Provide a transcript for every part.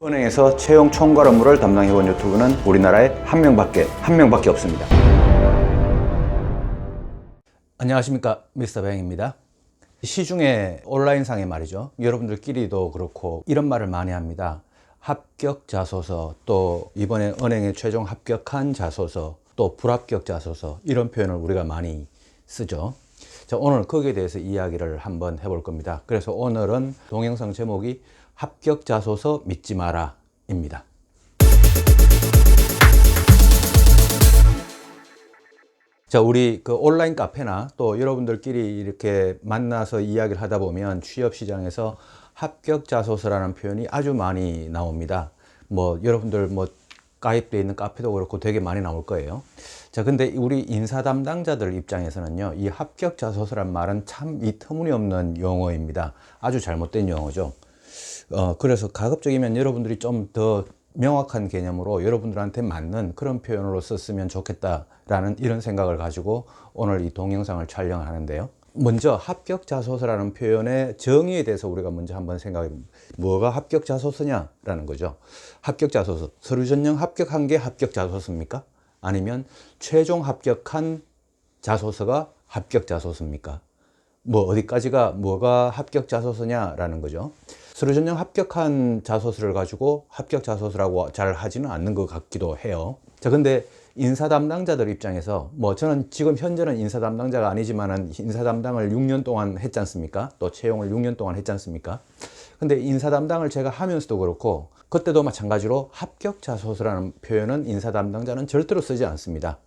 은행에서 채용 총괄 업무를 담당해온 유튜브는 우리나라에 한 명밖에 없습니다. 안녕하십니까, 미스터 배영입니다. 시중에 온라인상에 말이죠, 여러분들끼리도 그렇고 이런 말을 많이 합니다. 합격 자소서, 또 이번에 은행에 최종 합격한 자소서, 또 불합격 자소서, 이런 표현을 우리가 많이 쓰죠. 자, 오늘 거기에 대해서 이야기를 한번 해볼 겁니다. 그래서 오늘은 동영상 제목이 합격 자소서 믿지 마라 입니다. 자, 우리 그 온라인 카페나 또 여러분들끼리 이렇게 만나서 이야기를 하다 보면 취업 시장에서 합격 자소서라는 표현이 아주 많이 나옵니다. 뭐 여러분들 뭐 가입되어 있는 카페도 그렇고 되게 많이 나올 거예요. 자, 근데 우리 인사 담당자들 입장에서는요, 이 합격 자소서란 말은 참 이 터무니없는 용어입니다. 아주 잘못된 용어죠. 그래서 가급적이면 여러분들이 좀 더 명확한 개념으로 여러분들한테 맞는 그런 표현으로 썼으면 좋겠다라는 이런 생각을 가지고 오늘 이 동영상을 촬영하는데요. 먼저 합격 자소서라는 표현의 정의에 대해서 우리가 먼저 한번 생각해 봅니다. 뭐가 합격 자소서냐라는 거죠. 합격 자소서, 서류 전형 합격한 게 합격 자소서입니까? 아니면 최종 합격한 자소서가 합격 자소서입니까? 뭐 어디까지가 뭐가 합격 자소서냐라는 거죠. 서류 전형 합격한 자소서를 가지고 합격 자소서라고 잘 하지는 않는 것 같기도 해요. 자, 근데 인사 담당자들 입장에서 뭐 저는 지금 현재는 인사 담당자가 아니지만은 인사 담당을 6년 동안 했지 않습니까? 또 채용을 6년 동안 했지 않습니까? 근데 인사 담당을 제가 하면서도 그렇고 그때도 마찬가지로 합격 자소서라는 표현은 인사 담당자는 절대로 쓰지 않습니다.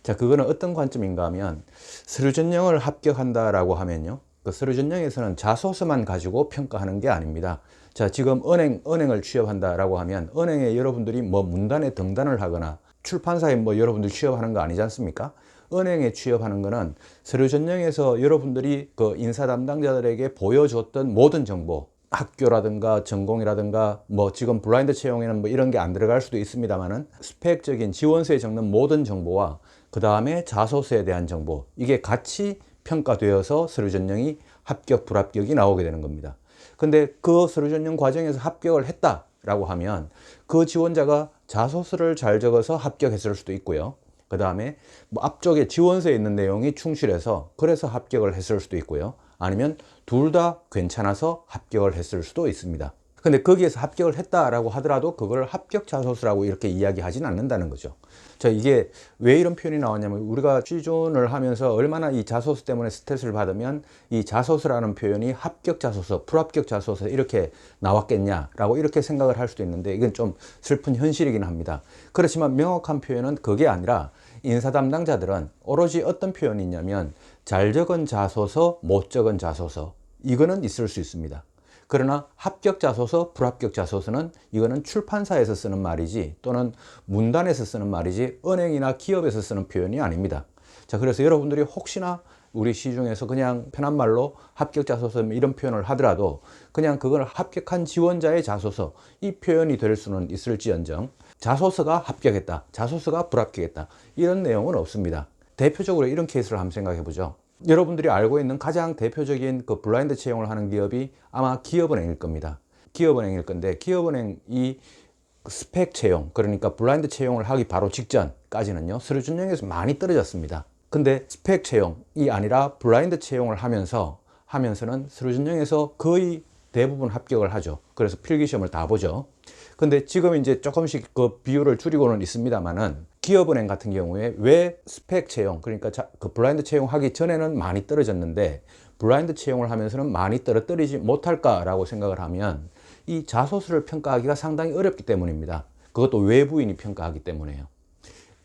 자, 그거는 어떤 관점인가 하면 서류 전형을 합격한다라고 하면요, 그 서류 전형에서는 자소서만 가지고 평가하는 게 아닙니다. 자, 지금 은행을 취업한다라고 하면 은행에 여러분들이 뭐 문단에 등단을 하거나 출판사에 뭐 여러분들 취업하는 거 아니지 않습니까? 은행에 취업하는 거는 서류 전형에서 여러분들이 그 인사 담당자들에게 보여줬던 모든 정보, 학교라든가 전공이라든가 뭐 지금 블라인드 채용에는 뭐 이런 게 안 들어갈 수도 있습니다만은 스펙적인 지원서에 적는 모든 정보와 그 다음에 자소서에 대한 정보, 이게 같이 평가되어서 서류 전형이 합격, 불합격이 나오게 되는 겁니다. 근데 그 서류 전형 과정에서 합격을 했다라고 하면 그 지원자가 자소서를 잘 적어서 합격했을 수도 있고요. 그 다음에 뭐 앞쪽에 지원서에 있는 내용이 충실해서 그래서 합격을 했을 수도 있고요. 아니면 둘 다 괜찮아서 합격을 했을 수도 있습니다. 근데 거기에서 합격을 했다라고 하더라도 그걸 합격 자소서라고 이렇게 이야기하지는 않는다는 거죠. 자, 이게 왜 이런 표현이 나왔냐면 우리가 취준을 하면서 얼마나 이 자소서 때문에 스트레스를 받으면 이 자소서라는 표현이 합격 자소서, 불합격 자소서 이렇게 나왔겠냐라고 이렇게 생각을 할 수도 있는데 이건 좀 슬픈 현실이긴 합니다. 그렇지만 명확한 표현은 그게 아니라 인사 담당자들은 오로지 어떤 표현이 있냐면 잘 적은 자소서, 못 적은 자소서, 이거는 있을 수 있습니다. 그러나 합격 자소서, 불합격 자소서는 이거는 출판사에서 쓰는 말이지 또는 문단에서 쓰는 말이지 은행이나 기업에서 쓰는 표현이 아닙니다. 자, 그래서 여러분들이 혹시나 우리 시중에서 그냥 편한 말로 합격 자소서 이런 표현을 하더라도 그냥 그걸 합격한 지원자의 자소서, 이 표현이 될 수는 있을지언정 자소서가 합격했다, 자소서가 불합격했다, 이런 내용은 없습니다. 대표적으로 이런 케이스를 한번 생각해 보죠. 여러분들이 알고 있는 가장 대표적인 그 블라인드 채용을 하는 기업이 아마 기업은행일 겁니다. 기업은행일 건데 기업은행 이 스펙 채용, 그러니까 블라인드 채용을 하기 바로 직전까지는요, 서류 전형에서 많이 떨어졌습니다. 근데 스펙 채용이 아니라 블라인드 채용을 하면서는 서류 전형에서 거의 대부분 합격을 하죠. 그래서 필기 시험을 다 보죠. 근데 지금 이제 조금씩 그 비율을 줄이고는 있습니다만은 기업은행 같은 경우에 왜 스펙 채용, 그러니까 그 블라인드 채용하기 전에는 많이 떨어졌는데 블라인드 채용을 하면서는 많이 떨어뜨리지 못할까라고 생각을 하면 이 자소서를 평가하기가 상당히 어렵기 때문입니다. 그것도 외부인이 평가하기 때문에요.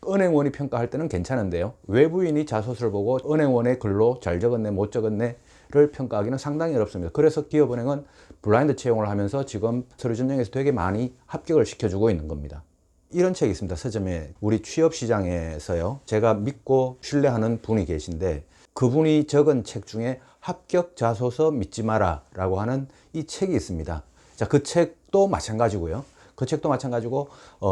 은행원이 평가할 때는 괜찮은데요, 외부인이 자소서를 보고 은행원의 글로 잘 적었네, 못 적었네를 평가하기는 상당히 어렵습니다. 그래서 기업은행은 블라인드 채용을 하면서 지금 서류 전형에서 되게 많이 합격을 시켜주고 있는 겁니다. 이런 책이 있습니다. 서점에. 우리 취업 시장에서요, 제가 믿고 신뢰하는 분이 계신데 그분이 적은 책 중에 합격 자소서 믿지 마라 라고 하는 이 책이 있습니다. 자, 그 책도 마찬가지고요. 그 책도 마찬가지고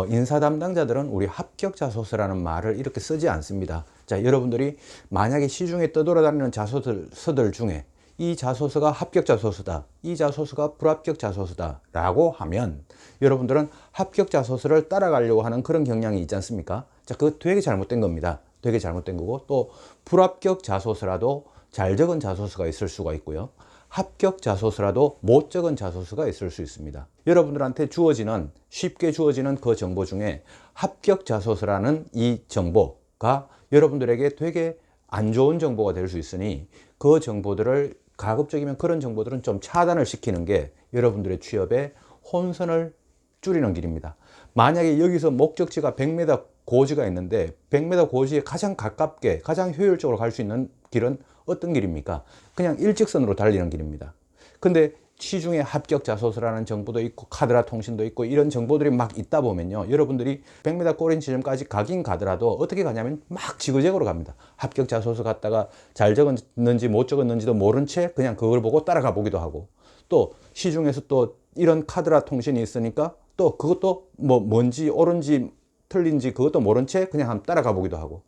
인사 담당자들은 우리 합격 자소서라는 말을 이렇게 쓰지 않습니다. 자, 여러분들이 만약에 시중에 떠돌아다니는 자소서들 중에 이 자소서가 합격 자소서다, 이 자소서가 불합격 자소서다 라고 하면 여러분들은 합격 자소서를 따라가려고 하는 그런 경향이 있지 않습니까? 자, 그거 되게 잘못된 겁니다. 되게 잘못된 거고, 또 불합격 자소서라도 잘 적은 자소서가 있을 수가 있고요, 합격 자소서라도 못 적은 자소서가 있을 수 있습니다. 여러분들한테 주어지는, 쉽게 주어지는 그 정보 중에 합격 자소서라는 이 정보가 여러분들에게 되게 안 좋은 정보가 될 수 있으니 그 정보들을, 가급적이면 그런 정보들은 좀 차단을 시키는 게 여러분들의 취업에 혼선을 줄이는 길입니다. 만약에 여기서 목적지가 100m 고지가 있는데 100m 고지에 가장 가깝게 가장 효율적으로 갈 수 있는 길은 어떤 길입니까? 그냥 일직선으로 달리는 길입니다. 근데 시중에 합격 자소서라는 정보도 있고 카드라 통신도 있고 이런 정보들이 막 있다 보면요, 여러분들이 100m 꼬린 지점까지 가긴 가더라도 어떻게 가냐면 막 지그재그로 갑니다. 합격 자소서 갔다가 잘 적었는지 못 적었는지도 모른 채 그냥 그걸 보고 따라가 보기도 하고, 또 시중에서 또 이런 카드라 통신이 있으니까 또 그것도 뭐 뭔지 옳은지 틀린지 그것도 모른 채 그냥 한번 따라가 보기도 하고,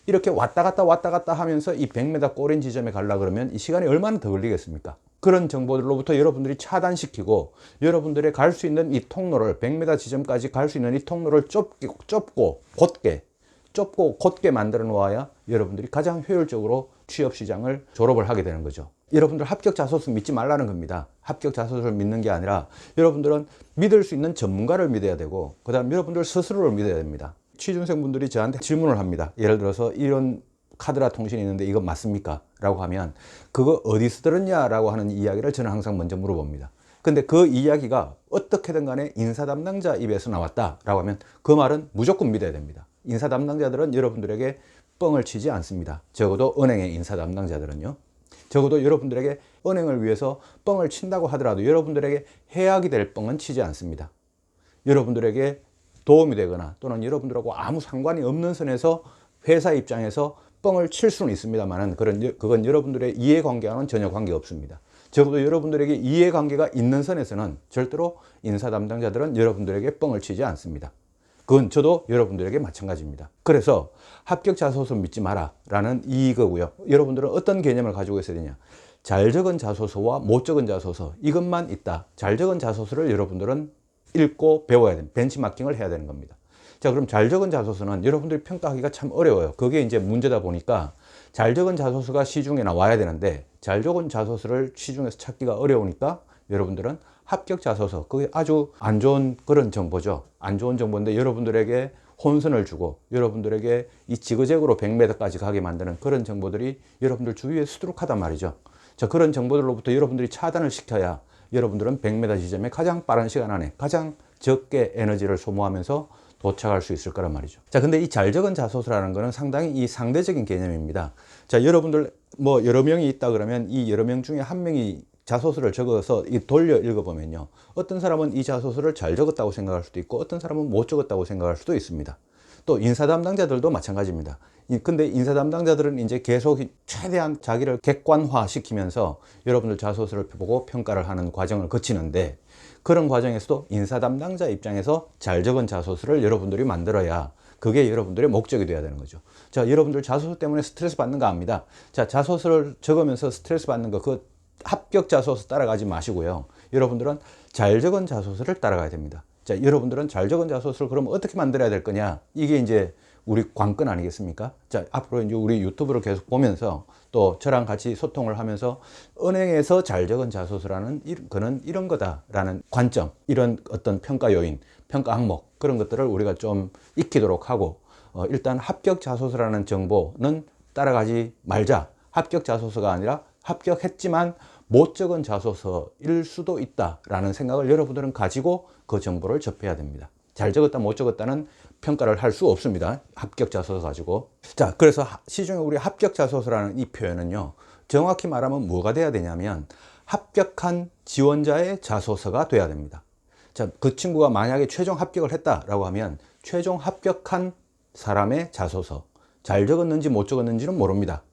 이렇게 왔다 갔다 하면서 이 100m 꼬린 지점에 가려고 그러면 이 시간이 얼마나 더 걸리겠습니까? 그런 정보들로부터 여러분들이 차단시키고 여러분들의 갈 수 있는 이 통로를, 100m 지점까지 갈 수 있는 이 통로를 좁고 곧게 만들어 놓아야 여러분들이 가장 효율적으로 취업 시장을 졸업을 하게 되는 거죠. 여러분들 합격 자소서 믿지 말라는 겁니다. 합격 자소서를 믿는 게 아니라 여러분들은 믿을 수 있는 전문가를 믿어야 되고, 그 다음 여러분들 스스로를 믿어야 됩니다. 취준생분들이 저한테 질문을 합니다. 예를 들어서 이런 카드라 통신이 있는데 이거 맞습니까? 라고 하면 그거 어디서 들었냐? 라고 하는 이야기를 저는 항상 먼저 물어봅니다. 근데 그 이야기가 어떻게든 간에 인사 담당자 입에서 나왔다 라고 하면 그 말은 무조건 믿어야 됩니다. 인사 담당자들은 여러분들에게 뻥을 치지 않습니다. 적어도 은행의 인사 담당자들은요. 적어도 여러분들에게 은행을 위해서 뻥을 친다고 하더라도 여러분들에게 해악이 될 뻥은 치지 않습니다. 여러분들에게 도움이 되거나 또는 여러분들하고 아무 상관이 없는 선에서 회사 입장에서 뻥을 칠 수는 있습니다만 그건 여러분들의 이해관계와는 전혀 관계없습니다. 적어도 여러분들에게 이해관계가 있는 선에서는 절대로 인사 담당자들은 여러분들에게 뻥을 치지 않습니다. 그건 저도 여러분들에게 마찬가지입니다. 그래서 합격 자소서 믿지 마라 라는 이거고요. 여러분들은 어떤 개념을 가지고 있어야 되냐, 잘 적은 자소서와 못 적은 자소서, 이것만 있다. 잘 적은 자소서를 여러분들은 읽고 배워야 됩니다. 벤치마킹을 해야 되는 겁니다. 자, 그럼 잘 적은 자소서는 여러분들이 평가하기가 참 어려워요. 그게 이제 문제다 보니까 잘 적은 자소서가 시중에 나와야 되는데 잘 적은 자소서를 시중에서 찾기가 어려우니까 여러분들은 합격 자소서, 그게 아주 안 좋은 그런 정보죠. 안 좋은 정보인데 여러분들에게 혼선을 주고 여러분들에게 이 지그재그로 100m까지 가게 만드는 그런 정보들이 여러분들 주위에 수두룩하단 말이죠. 자, 그런 정보들로부터 여러분들이 차단을 시켜야 여러분들은 100m 지점에 가장 빠른 시간 안에 가장 적게 에너지를 소모하면서 도착할 수 있을 거란 말이죠. 자, 근데 이 잘 적은 자소서라는 거는 상당히 이 상대적인 개념입니다. 자, 여러분들 뭐 여러 명이 있다 그러면 이 여러 명 중에 한 명이 자소서를 적어서 돌려 읽어보면요, 어떤 사람은 이 자소서를 잘 적었다고 생각할 수도 있고 어떤 사람은 못 적었다고 생각할 수도 있습니다. 또 인사 담당자들도 마찬가지입니다. 근데 인사 담당자들은 이제 계속 최대한 자기를 객관화 시키면서 여러분들 자소서를 보고 평가를 하는 과정을 거치는데, 그런 과정에서도 인사 담당자 입장에서 잘 적은 자소서를 여러분들이 만들어야 그게 여러분들의 목적이 돼야 되는 거죠. 자, 여러분들 자소서 때문에 스트레스 받는가 합니다. 자, 자소서를 적으면서 스트레스 받는 거, 그 합격 자소서 따라가지 마시고요. 여러분들은 잘 적은 자소서를 따라가야 됩니다. 자, 여러분들은 잘 적은 자소서를 그럼 어떻게 만들어야 될 거냐? 이게 이제 우리 관건 아니겠습니까? 자, 앞으로 이제 우리 유튜브를 계속 보면서 또 저랑 같이 소통을 하면서 은행에서 잘 적은 자소서라는 그는 이런 거다라는 관점, 이런 어떤 평가 요인, 평가 항목, 그런 것들을 우리가 좀 익히도록 하고, 일단 합격 자소서라는 정보는 따라가지 말자. 합격 자소서가 아니라 합격했지만 못 적은 자소서일 수도 있다라는 생각을 여러분들은 가지고 그 정보를 접해야 됩니다. 잘 적었다 못 적었다는 평가를 할 수 없습니다. 합격 자소서 가지고. 자, 그래서 시중에 우리 합격 자소서라는 이 표현은요, 정확히 말하면 뭐가 돼야 되냐면 합격한 지원자의 자소서가 돼야 됩니다. 자, 그 친구가 만약에 최종 합격을 했다라고 하면 최종 합격한 사람의 자소서, 잘 적었는지 못 적었는지는 모릅니다.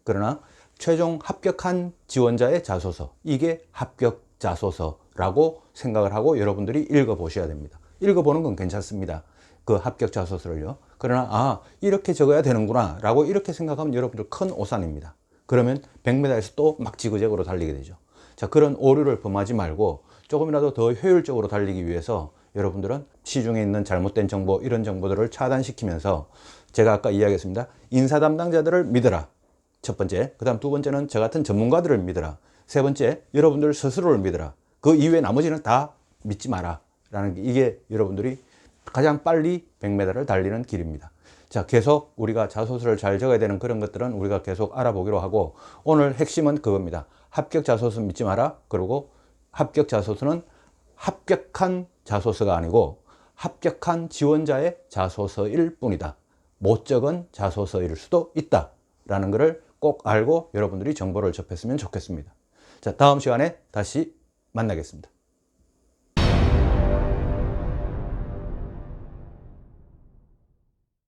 그러나 최종 합격한 지원자의 자소서, 이게 합격 자소서라고 생각을 하고 여러분들이 읽어보셔야 됩니다. 읽어보는 건 괜찮습니다. 그 합격 자소서를요. 그러나 이렇게 적어야 되는구나 라고 이렇게 생각하면 여러분들 큰 오산입니다. 그러면 100m에서 또 막 지그재그로 달리게 되죠. 자, 그런 오류를 범하지 말고 조금이라도 더 효율적으로 달리기 위해서 여러분들은 시중에 있는 잘못된 정보, 이런 정보들을 차단시키면서 제가 아까 이야기했습니다. 인사 담당자들을 믿어라. 첫 번째. 그 다음 두 번째는 저 같은 전문가들을 믿어라. 세 번째, 여러분들 스스로를 믿어라. 그 이외에 나머지는 다 믿지 마라. 라는 게 이게 여러분들이 가장 빨리 100m를 달리는 길입니다. 자, 계속 우리가 자소서를 잘 적어야 되는 그런 것들은 우리가 계속 알아보기로 하고, 오늘 핵심은 그겁니다. 합격 자소서 믿지 마라. 그리고 합격 자소서는 합격한 자소서가 아니고 합격한 지원자의 자소서일 뿐이다. 못 적은 자소서일 수도 있다. 라는 것을 꼭 알고 여러분들이 정보를 접했으면 좋겠습니다. 자, 다음 시간에 다시 만나겠습니다.